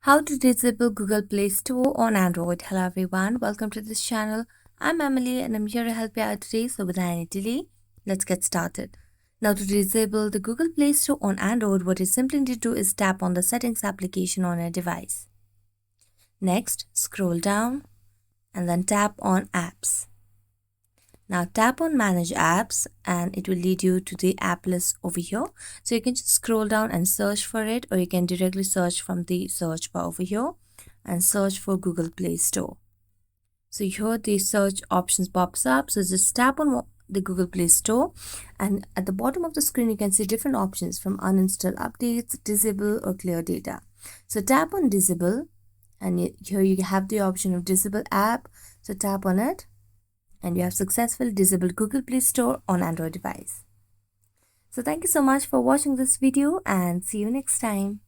How to disable Google Play Store on Android. Hello everyone, welcome to this channel. I'm Emily and I'm here to help you out today. So without any delay, let's get started. Now to disable the Google Play Store on Android, what you simply need to do is tap on the settings application on your device. Next, scroll down and then tap on apps. Now tap on manage apps and it will lead you to the app list over here. So you can just scroll down and search for it, or you can directly search from the search bar over here and search for Google Play Store. So here the search options pops up. So just tap on the Google Play Store and at the bottom of the screen you can see different options from uninstall updates, disable or clear data. So tap on disable and here you have the option of disable app. So tap on it and you have successfully disabled Google Play Store on Android device. So thank you so much for watching this video and see you next time.